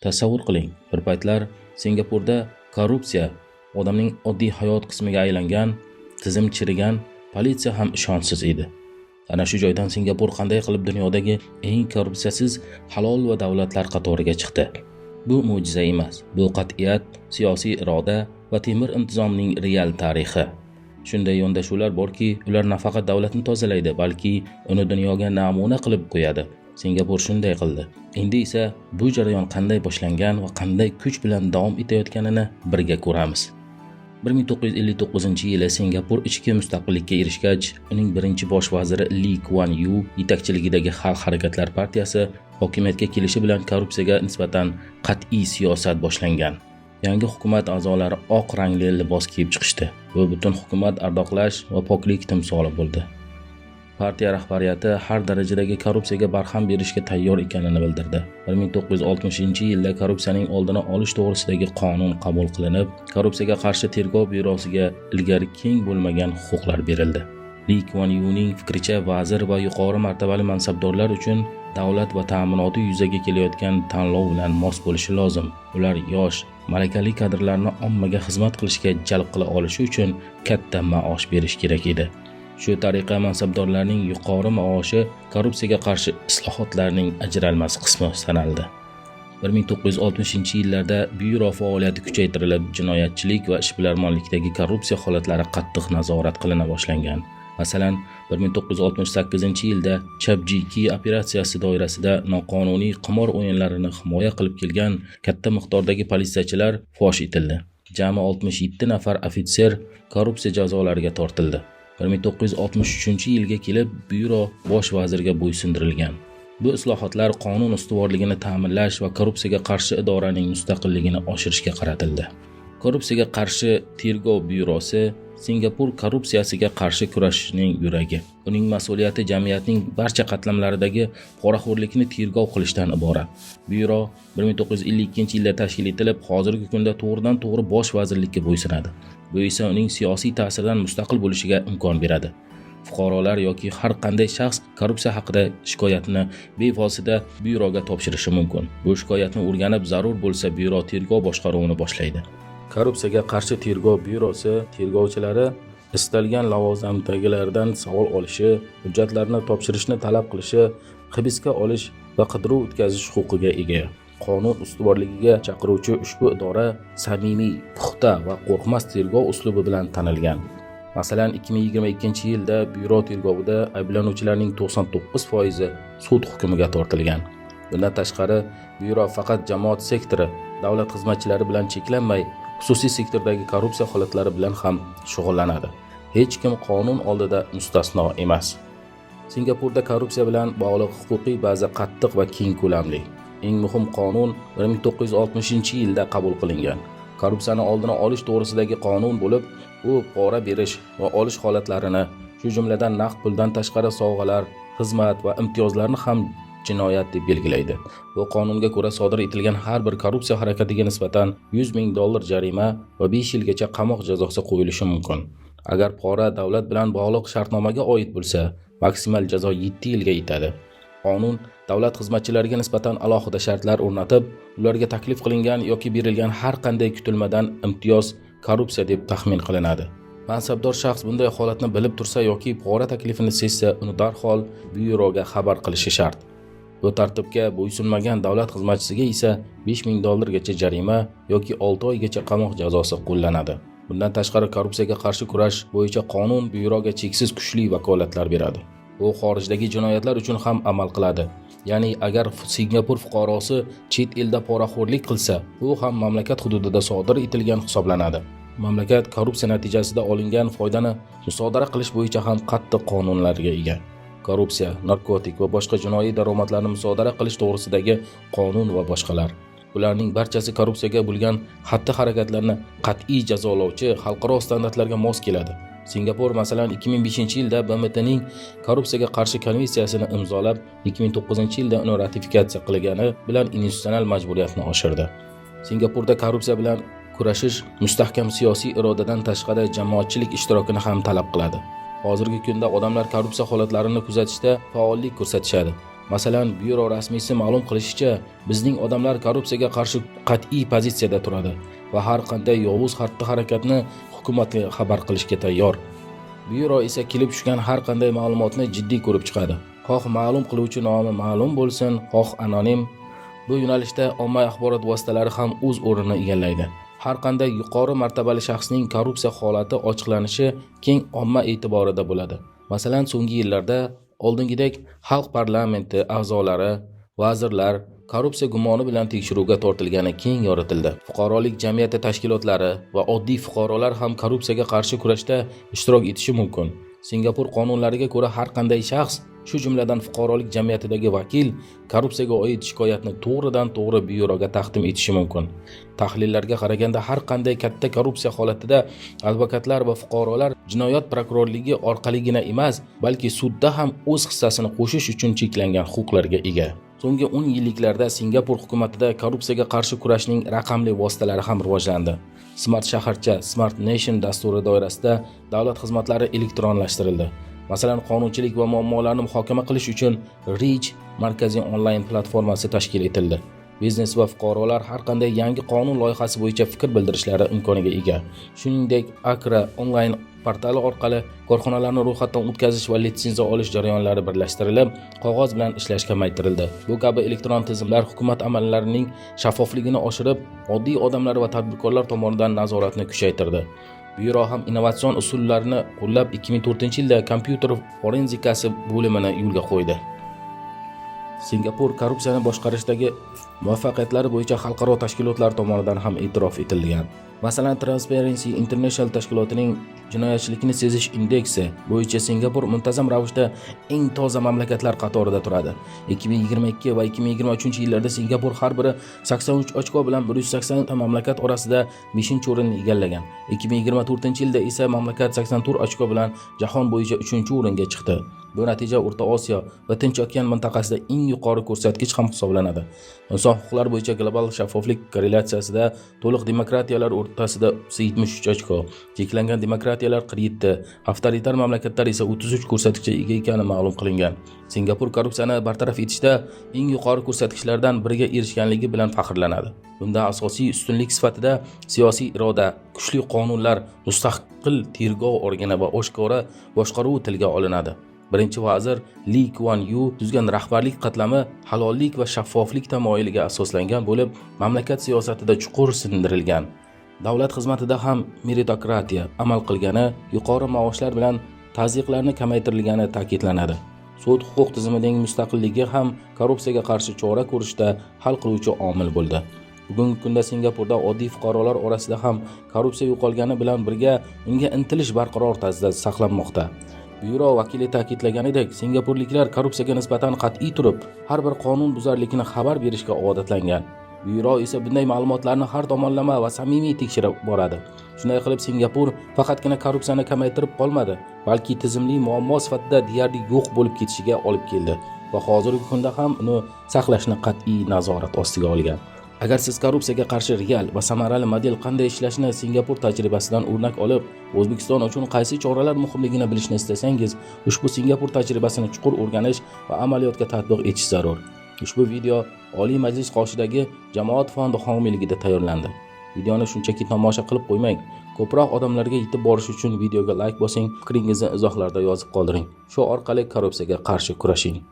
Tasavvur qiling, bir paytlar Singapurda korrupsiya odamning oddiy hayot qismiga aylangan, tizim chirigan, politsiya ham ishonchsiz edi. Ana shu joydan Singapur qanday qilib dunyodagi eng korrupsiyasiz halol va davlatlar qatoriga chiqdi? Bu mo'jiza emas, bu qat'iyat, siyosiy iroda va temir intizomning real tarixi. Shunday yondashuvlar borki, ular nafaqat davlatni tozalaydi, balki uni dunyoga namuna qilib qo'yadi. Singapur shunday qildi. Endi esa bu jarayon qanday boshlangan va qanday kuch bilan davom etayotganini birga ko'ramiz. 1959-yili Singapur ichki mustaqillikka erishgach, uning birinchi bosh vaziri Lee Kuan Yew yetakchiligidagi Xalq harakatlar partiyasi hokimiyatga kelishi bilan korrupsiyaga nisbatan qat'iy siyosat boshlangan. Yangi hukumat a'zolari oq rangli libos kiyib chiqishdi. Bu butun hukumat ardoqlash va poklik timsoli bo'ldi. Partiya rahbariyati har darajadagi korrupsiyaga barham berishga tayyor ekanini bildirdi. 1960-yilda korrupsiyaning oldini olish to'g'risidagi qonun qabul qilinib, korrupsiyaga qarshi tergov byurosiga ilgari keng bo'lmagan huquqlar berildi. Lee Kuan Yewning fikricha, vazir va yuqori martabali mansabdorlar uchun davlat va ta'minoti yuzaga kelayotgan tanlov bilan mos bo'lishi lozim. Ular yosh, malakali kadrlarni ommaga xizmat qilishga jalb qila olishi uchun katta maosh berish kerak edi. Shu tariqa mansabdorlarning yuqori maoshi korrupsiyaga qarshi islohotlarning ajralmas qismi sanaldi. 1960-yillarda byuro faoliyati kuchaytirilib, jinoyatchilik va ishbilarmonlikdagi korrupsiya holatlari qattiq nazorat qilina boshlangan. Masalan, 1968-yilda Chapjiki operatsiyasi doirasida noqonuniy qimor o'yinlarini himoya qilib kelgan katta miqdordagi politsiyachilar fosh etildi. Jami 67 nafar ofitser korrupsiya jazolariga tortildi. 1963-yilga kelib byuro bosh vazirga bo'ysundirilgan. Bu islohotlar qonun ustuvorligini ta'minlash va korrupsiyaga qarshi idoraning mustaqilligini oshirishga qaratildi. Korrupsiyaga qarshi tergov byurosi Singapur korrupsiyasiga qarshi kurashishning yuragi. Uning mas'uliyati jamiyatning barcha qatlamlaridagi poraxo'rlikni tergov qilishdan iborat. Byuro 1952-yilda tashkil etilib, hozirgi kunda to'g'ridan-to'g'ri bosh vazirlikka bo'ysunadi. Bu esa uning siyosiy ta'sirdan mustaqil bo'lishiga imkon beradi. Fuqarolar yoki har qanday shaxs korrupsiya haqida shikoyatini bevosita byuroga topshirishi mumkin. Bu shikoyatni o'rganib, zarur bo'lsa byuro tergov boshqaruvini boshlaydi. Korrupsiyaga qarshi tergov byurosi tergovchilari istalgan lavozimdagilardan savol olishi, hujjatlarni topshirishni talab qilishi, hibsga olish va qidiruv o'tkazish huquqiga ega. Qonun ustuvorligiga chaqiruvchi ushbu idora samimiy, puxta va qo'rqmas tergov uslubi bilan tanilgan. Masalan, 2022-yilda byuro tergovida ayblanuvchilarning 99% sud hukmiga tortilgan. Bundan tashqari, byuro faqat jamoat sektori, davlat xizmatchilari bilan cheklanmay, xususiy sektordagi korrupsiya holatlari bilan ham shug'ullanadi. Hech kim qonun oldida mustasno emas. Singapurda korrupsiya bilan bog'liq huquqiy baza qattiq va keng ko'lamli. Eng muhim qonun 1960-yilda qabul qilingan. Korrupsiyani oldini olish to'g'risidagi qonun bo'lib, u pora berish va olish holatlarini, shu jumladan naqd puldan tashqari sovg'alar, xizmat va imtiyozlarni ham jinoyat deb belgilaydi. Bu qonunga ko'ra sodir etilgan har bir korrupsiya harakatiga nisbatan $100,000 jarima va 5 yilgacha qamoq jazosi qo'yilishi mumkin. Agar pora davlat bilan bog'liq shartnomaga oid bo'lsa, maksimal jazo 7 yilga yetadi. Qonun davlat xizmatchilariga nisbatan alohida shartlar o'rnatib, ularga taklif qilingan yoki berilgan har qanday kutilmadan imtiyoz korrupsiya deb taxmin qilinadi. Mansabdor shaxs bunday holatni bilib tursa yoki pora taklifini sezsa, uni darhol byuroga xabar qilishi shart. Bu tartibga bo'ysunmagan davlat xizmatchisiga esa $5,000 gacha jarima yoki 6 oygacha qamoq jazosi qo'llanadi. Bundan tashqari korrupsiyaga qarshi kurash bo'yicha qonun byuroga cheksiz kuchli vakolatlar beradi. U xorijdagi jinoyatlar uchun ham amal qiladi. Ya'ni agar Singapur fuqarosi chet elda poraxo'rlik qilsa, u ham mamlakat hududida sodir etilgan hisoblanadi. Mamlakat korrupsiya natijasida olingan foydani musodara qilish bo'yicha ham qattiq qonunlarga ega. Korrupsiya, narkotik va boshqa jinoiy daromadlarni musodara qilish to'g'risidagi qonun va boshqalar. Ularning barchasi korrupsiyaga bo'lgan xatti-harakatlarni qat'iy jazolovchi xalqaro standartlarga mos keladi. Singapur masalan 2005-yilda BMTning korrupsiyaga qarshi konvensiyasini imzolab, 2009-yilda uni ratifikatsiya qilgani bilan institutsional majburiyatni oshirdi. Singapurda korrupsiya bilan kurashish mustahkam siyosiy irodadan tashqari jamoatchilik ishtirokini ham talab qiladi. Hozirgi kunda odamlar korrupsiya holatlarini kuzatishda faollik ko'rsatishadi. Masalan, byuro rasmiysi ma'lum qilishicha, bizning odamlar korrupsiyaga qarshi qat'iy pozitsiyada turadi va har qanday yovuz xatti-harakatni hukumatga xabar qilishga tayyor. Byuro esa kelib tushgan har qanday ma'lumotni jiddiy ko'rib chiqadi. Xoh ma'lum qiluvchi nomi ma'lum bo'lsin, xoh anonim. Bu yo'nalishda ommaviy axborot vositalari ham o'z o'rnini egallaydi. Har qanday yuqori martabali shaxsning korrupsiya holati ochiqlanishi keng omma e'tiborida bo'ladi. Masalan, so'nggi yillarda oldingidek xalq parlamenti a'zolari, vazirlar korrupsiya gumoni bilan tekshiruvga tortilgani keng yoritildi. Fuqarolik jamiyati tashkilotlari va oddiy fuqarolar ham korrupsiyaga qarshi kurashda ishtirok etishi mumkin. Singapur qonunlariga ko'ra har qanday shaxs, shu jumladan fuqarolik jamiyatidagi vakil, korrupsiyaga oid shikoyatni to'g'ridan-to'g'ri byuroga taqdim etishi mumkin. Tahlillarga qaraganda har qanday katta korrupsiya holatida advokatlar va fuqarolar jinoyat prokurorligi orqaligina emas, balki sudda ham o'z hissasini qo'shish uchun cheklangan huquqlarga ega. So'nggi 10 yilliklarda Singapur hukumatida korrupsiyaga qarshi kurashning raqamli vositalari ham rivojlandi. Smart shaharcha Smart Nation dasturi doirasida davlat xizmatlari elektronlashtirildi. Masalan, qonunchilik va muammolarni muhokama qilish uchun REACH markaziy onlayn platformasi tashkil etildi. Biznes va fuqarolar har qanday yangi qonun loyihasi bo'yicha fikr bildirishlari imkoniga ega. Shuningdek, Akra onlayn portali orqali korxonalarni ro'yxatdan o'tkazish va litsenziya olish jarayonlari birlashtirilib, qog'oz bilan ishlash kamaytirildi. Bu kabi elektron tizimlar hukumat amallarining shaffofligini oshirib, oddiy odamlar va tadbirkorlar tomonidan nazoratni kuchaytirdi. Byuro ham innovatsion usullarni qo'llab 2004-yilda kompyuter forenzikasi bo'limini yo'lga qo'ydi. Singapur korrupsiyani boshqarishdagi muvaffaqiyatlari bo'yicha xalqaro tashkilotlar tomonidan ham e'tirof etilgan. Masalan, Transparency International tashkilotining jinoyatchilikni sezish indeksi bo'yicha Singapur muntazam ravishda eng toza mamlakatlar qatorida turadi. 2022 va 2023 yillarda Singapur har biri 83 ochko bilan 180 ta mamlakat orasida 5-o'rinni egallagan. 2024-yilda esa mamlakat 84 ochko bilan jahon bo'yicha 3-o'ringa chiqdi. Bu natija O'rta Osiyo va Tinch okean mintaqasida eng yuqori ko'rsatkich ham hisoblanadi. Inson huquqlari bo'yicha global shaffoflik korrelyatsiyasida to'liq demokratiyalar o'rtasida 73 ochko, cheklangan demokratiyalar 47, avtoritar mamlakatlar esa 33 ko'rsatkichga ega ekani ma'lum qilingan. Singapur korrupsiyani bartaraf etishda eng yuqori ko'rsatkichlardan biriga erishganligi bilan faxrlanadi. Bunda asosiy ustunlik sifatida siyosiy iroda, kuchli qonunlar, mustaqil tergov organi va oshkora boshqaruv tilga olinadi. Birinchi vazir Lee Kuan Yew tuzgan rahbarlik qatlami halollik va shaffoflik tamoyiliga asoslangan bo'lib, mamlakat siyosatida chuqur sindirilgan. Davlat xizmatida ham meritokratiya amal qilgani, yuqori maoshlar bilan tazyiqlarni kamaytirilgani ta'kidlanadi. Sud huquq tizimining mustaqilligi ham korrupsiyaga qarshi chora ko'rishda hal qiluvchi omil bo'ldi. Bugungi kunda Singapurda oddiy fuqarolar orasida ham korrupsiya yo'qolgani bilan birga unga intilish barqaror tarzda saqlanmoqda. Byuro vakili ta'kidlaganidek, singapurliklar korrupsiyaga nisbatan qat'iy turib, har bir qonun buzarlikni xabar berishga odatlangan. Byuro esa bunday ma'lumotlarni har tomonlama va samimiy tekshirib boradi. Shunday qilib, Singapur faqatgina korrupsiyani kamaytirib qolmadi, balki tizimli muammo sifatida deyarli yo'q bo'lib ketishiga olib keldi va hozirgi kunda ham uni saqlashni qat'iy nazorat ostiga olgan. Agar siz korrupsiyaga qarshi real va samarali model qanday ishlashini Singapur tajribasidan o'rnak olib, O'zbekiston uchun qaysi choralar muhimligini bilishni istasangiz, ushbu Singapur tajribasini chuqur o'rganish va amaliyotga tatbiq etish zarur. Ushbu video Oliy Majlis qoshidagi Jamoat fondi homiyligida tayyorlandi. Videoni shunchaki tomosha qilib qo'ymang. Ko'proq odamlarga yetib borish uchun videoga like bosing, fikringizni izohlarda yozib qoldiring. Shu orqali korrupsiyaga qarshi kurashing.